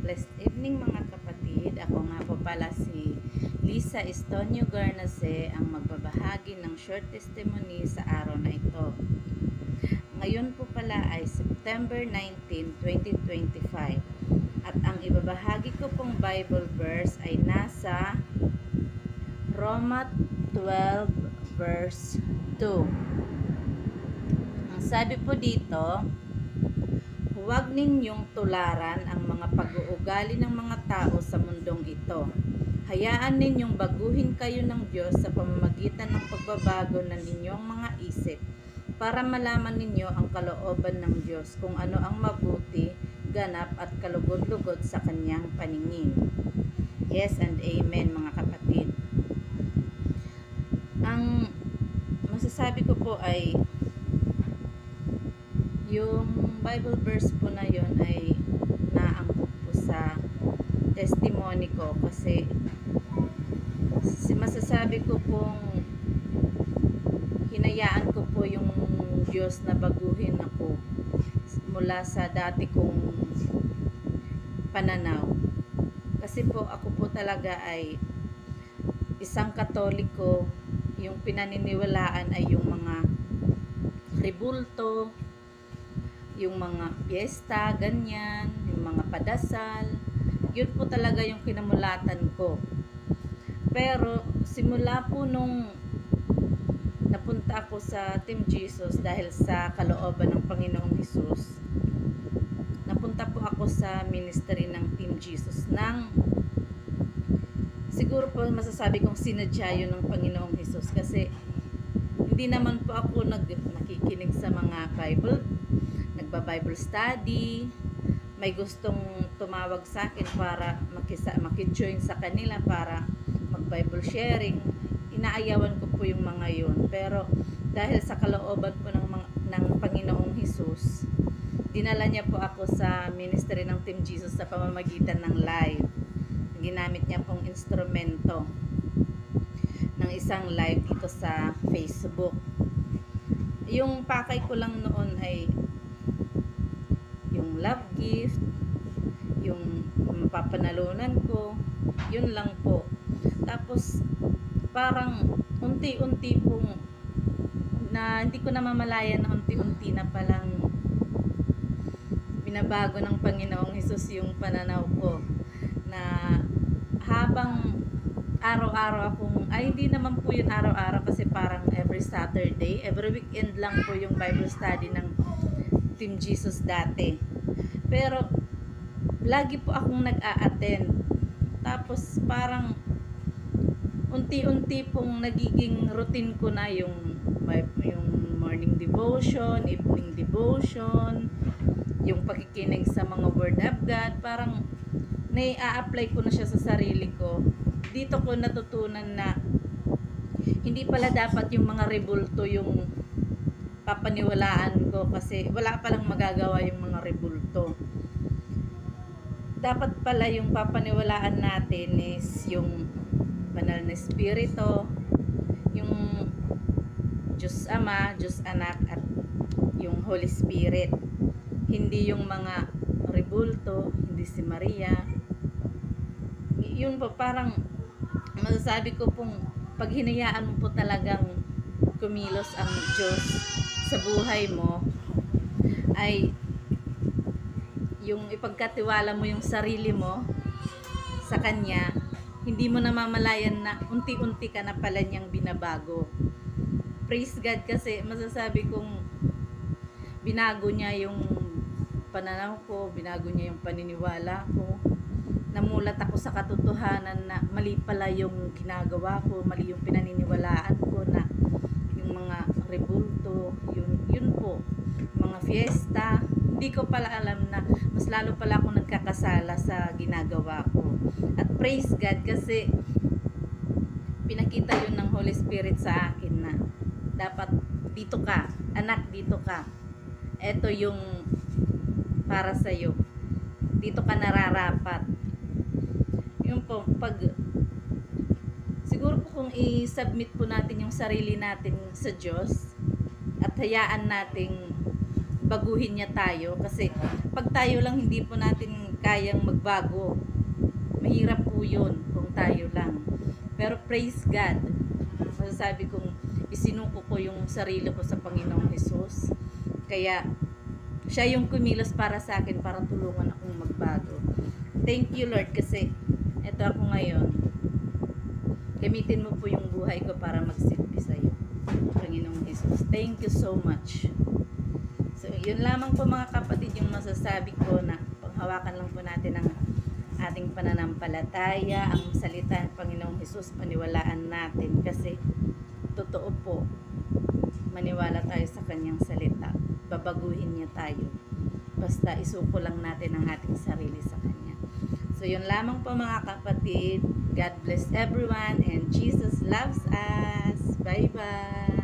Blessed evening mga kapatid. Ako nga po pala si Lisa Estonio Garnase ang magbabahagi ng short testimony sa araw na ito. Ngayon po pala ay September 19, 2025 at ang ibabahagi ko pong Bible verse ay nasa Roma 12 verse 2. Ang sabi po dito, huwag ninyong tularan ang mga pag-uugali ng mga tao sa mundong ito. Hayaan ninyong baguhin kayo ng Diyos sa pamamagitan ng pagbabago ng inyong mga isip para malaman ninyo ang kalooban ng Diyos kung ano ang mabuti, ganap at kalugod-lugod sa kanyang paningin. Yes and amen mga kapatid. Ang masasabi ko po ay yung Bible verse po na yon ay naangkop po sa testimony ko kasi masasabi ko pong hinayaan ko po yung Diyos na baguhin ako mula sa dati kong pananaw. Kasi po ako po talaga ay isang Katoliko, yung pinaniniwalaan ay yung mga rebulto, yung mga piyesta, ganyan, yung mga padasal. Yun po talaga yung kinamulatan ko. Pero simula po nung napunta ako sa Team Jesus dahil sa kalooban ng Panginoong Hesus, napunta po ako sa ministry ng Team Jesus ng siguro po masasabi kong sinadya yun ng Panginoong Hesus kasi hindi naman po ako nakikinig sa mga nagba-Bible study, may gustong tumawag sa akin para makijoin sa kanila para mag-Bible sharing. Inaayawan ko po yung mga yun. Pero dahil sa kalooban po ng Panginoong Hesus, dinala niya po ako sa ministry ng Team Jesus sa pamamagitan ng live. Ginamit niya pong instrumento ng isang live dito sa Facebook. Yung pakay ko lang noon ay yung love gift, yung mapapanalunan ko, yun lang po. Tapos parang unti-unti pong na hindi ko namamalayan na unti-unti na palang binabago ng Panginoong Hesus yung pananaw ko na habang araw-araw akong, ay hindi naman po yun araw-araw kasi parang every Saturday, every weekend lang po yung Bible study ng Team Jesus dati. Pero lagi po akong nag-a-attend. Tapos parang unti-unti pong nagiging routine ko na yung morning devotion, evening devotion, yung pakikinig sa mga word of God. Parang nai-a-apply ko na siya sa sarili ko. Dito ko natutunan na hindi pala dapat yung mga rebulto yung papaniwalaan ko kasi wala palang magagawa yung mga rebulto. Dapat pala yung papaniwalaan natin is yung banal na espiritu, yung Diyos Ama, Diyos Anak at yung Holy Spirit. Hindi yung mga rebulto, hindi si Maria. Yun po parang masasabi ko pong pag hinayaan mo po talagang kumilos ang Diyos sa buhay mo ay yung ipagkatiwala mo yung sarili mo sa Kanya, hindi mo namamalayan na unti-unti ka na pala niyang binabago. Praise God kasi masasabi kong binago niya yung pananaw ko, binago niya yung paniniwala ko. Namulat ako sa katotohanan na mali pala yung ginagawa ko, mali yung pinaniniwalaan ko na yung mga rebulto, yun po, mga fiesta, hindi ko pala alam na mas lalo pala ako nagkakasala sa ginagawa ko. At praise God kasi pinakita yun ng Holy Spirit sa akin na dapat dito ka, anak dito ka. Ito yung para sa'yo. Dito ka nararapat. Yung po, siguro po kung i-submit po natin yung sarili natin sa Diyos at hayaan nating baguhin niya tayo kasi pag tayo lang hindi po natin kayang magbago. Mahirap po yun kung tayo lang. Pero praise God, masasabi kong isinuko ko yung sarili ko sa Panginoong Hesus. Kaya siya yung kumilos para sa akin para tulungan akong magbago. Thank you Lord kasi eto ako ngayon. Gamitin mo po yung buhay ko para magsilbi sa iyo, Panginoong Hesus. Thank you so much. So yun lamang po mga kapatid yung masasabi ko, na panghawakan lang po natin ang ating pananampalataya, ang salita ng Panginoong Hesus, paniwalaan natin kasi totoo po, maniwala tayo sa kanyang salita, babaguhin niya tayo, basta isuko lang natin ang ating sarili sa kanya. So yun lamang po mga kapatid, God bless everyone and Jesus loves us. Bye bye.